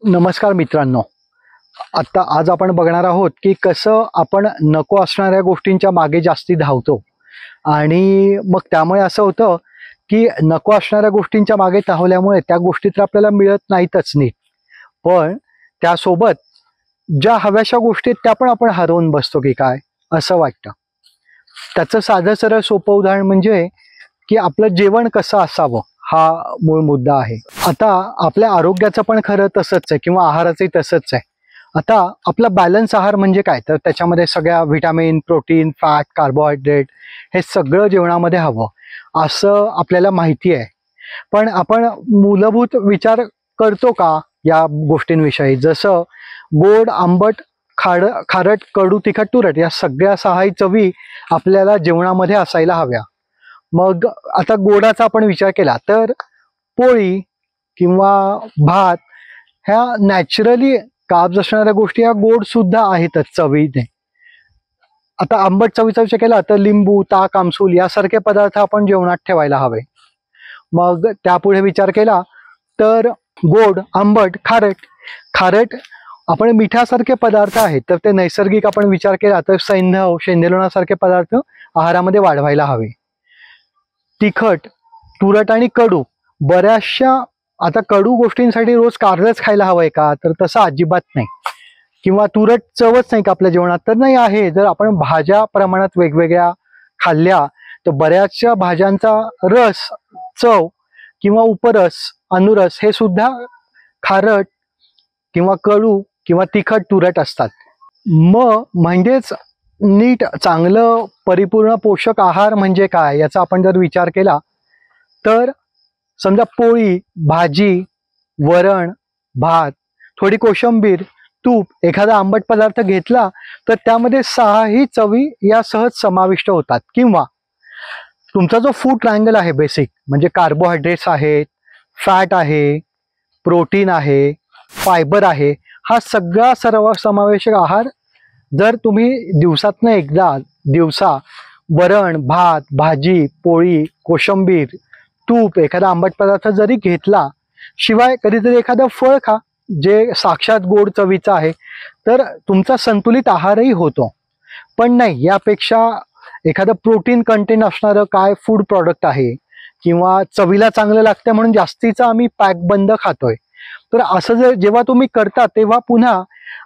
नमस्कार मित्रांनो. आज आपण बघणार आहोत की कसं आपण नको असणाऱ्या गोष्टींच्या मागे जास्ती धावतो आणि मग त्यामुळे असं होतं की नको असणाऱ्या गोष्टींच्या मागे धावल्यामुळे त्या गोष्टी तर आपल्याला मिळत नाहीतच नीट, पण त्यासोबत ज्या हव्याशा गोष्टी आहेत त्या पण आपण हरवून बसतो की काय असं वाटतं. त्याचं साधं सरळ सोपं उदाहरण म्हणजे की आपलं जेवण कसं असावं हा मूळ मुद्दा आहे. आता आपल्या आरोग्याचं पण खरं तसंच आहे किंवा आहाराचंही तसंच आहे. आता आपला बॅलन्स आहार म्हणजे काय, तर त्याच्यामध्ये सगळ्या व्हिटॅमिन, प्रोटीन, फॅट, कार्बोहायड्रेट हे सगळं जेवणामध्ये हवं असं आपल्याला माहिती आहे. पण आपण मूलभूत विचार करतो का या गोष्टींविषयी? जसं गोड, आंबट, खारट, कडू, तिखट, तुरट या सगळ्या सहाही चवी आपल्याला जेवणामध्ये असायला हव्या. मग आता गोडाचा आपण विचार केला तर पोळी किंवा भात ह्या नॅचरली कार्ब्स असणाऱ्या गोष्टी या गोड सुद्धा आहेतच चवीने. आता आंबट चवीचा विचार केला तर लिंबू, ताक, आमसूल यासारखे पदार्थ आपण जेवणात ठेवायला हवे. मग त्यापुढे विचार केला तर गोड, आंबट, खारट. खारट आपण मिठासारखे पदार्थ आहेत तर ते नैसर्गिक आपण विचार केला तर सैंधव, शेंदेलोणासारखे पदार्थ आहारामध्ये वाढवायला हवे. तिखट, तुरट आणि कडू बऱ्याचशा, आता कडू गोष्टींसाठी रोज कारलंच खायला हवंय का, तर तसं अजिबात नाही. किंवा तुरट चवच नाही का आपल्या जेवणात, तर नाही आहे. जर आपण भाज्या प्रमाणात वेगवेगळ्या खाल्ल्या तर बऱ्याचशा भाज्यांचा रस, चव किंवा उपरस, अनुरस हे सुद्धा खारट किंवा कडू किंवा तिखट, तुरट असतात. म्हणजेच नीट चांगलं परिपूर्ण पोषक आहार म्हणजे काय याचा आपण जर विचार केला तर समजा पोळी, भाजी, वरण, भात, थोडी कोशिंबीर, तूप, एखादा आंबट पदार्थ घेतला तर त्यामध्ये सहाही चवी या सहज समाविष्ट होतात. किंवा तुमचा जो फूड ट्रायंगल आहे बेसिक, म्हणजे कार्बोहायड्रेट्स आहेत, फॅट आहे, प्रोटीन आहे, फायबर आहे, हा सगळा सर्व समावेशक आहार जर तुम्ही दिवसातनं एकदा वरण, भात, भाजी, पोळी, कोशिंबीर, तूप, एखादा आंबट पदार्थ जरी घेतला, शिवाय कधीतरी एखादं फळ खा जे साक्षात गोड चवीचं आहे, तर तुमचा संतुलित आहारही होतो. पण नाही, यापेक्षा एखादं प्रोटीन कंटेंट असणारं काय फूड प्रॉडक्ट आहे किंवा चवीला चांगलं लागतं म्हणून जास्तीचं आम्ही पॅक बंद खातोय, तर असं जर जेव्हा तुम्ही करता तेव्हा पुन्हा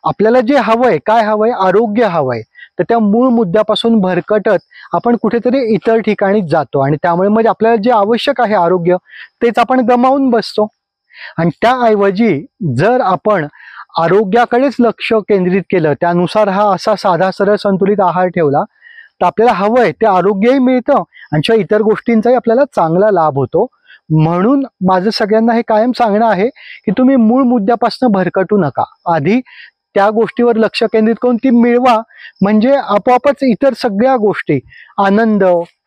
आपल्याला जे हवंय, काय हवंय, आरोग्य हवंय, तर त्या मूळ मुद्द्यापासून भरकटत आपण कुठेतरी इतर ठिकाणी जातो आणि त्यामुळे मग आपल्याला जे आवश्यक आहे आरोग्य तेच आपण गमावून बसतो. आणि त्याऐवजी जर आपण आरोग्याकडेच लक्ष केंद्रित केलं, त्यानुसार हा असा साधा सरळ संतुलित आहार ठेवला, तर आपल्याला हवंय ते आरोग्यही मिळतं आणि इतर गोष्टींचाही आपल्याला चांगला लाभ होतो. म्हणून माझं सगळ्यांना हे कायम सांगणं आहे की तुम्ही मूळ मुद्द्यापासून भरकटू नका. आधी त्या गोष्टीवर लक्ष केंद्रित करून ती मिळवा, म्हणजे आपोआपच इतर सगळ्या गोष्टी, आनंद,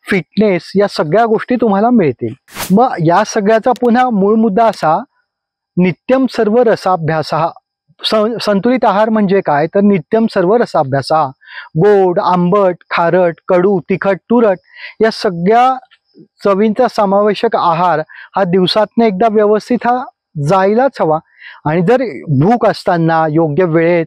फिटनेस या सगळ्या गोष्टी तुम्हाला मिळतील. मग या सगळ्याचा पुन्हा मूळ मुद्दा असा, नित्यम सर्व रसाभ्यास. संतुलित आहार म्हणजे काय, तर नित्यम सर्व रसाभ्यास. गोड, आंबट, खारट, कडू, तिखट, तुरट या सगळ्या चवींचा समावेशक आहार हा दिवसातनं एकदा व्यवस्थित हा जायलाच हवा. आणि जर भूक असताना योग्य वेळेत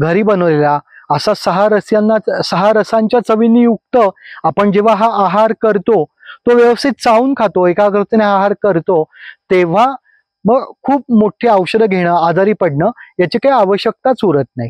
घरी बनवलेला असा सहा रसांच्या चवीने युक्त आपण जेव्हा हा आहार करतो, तो व्यवस्थित चावून खातो, एकाग्रतेने आहार करतो, तेव्हा मग खूप मोठी औषधं घेणं, आजारी पडणं याची काही आवश्यकताच उरत नाही.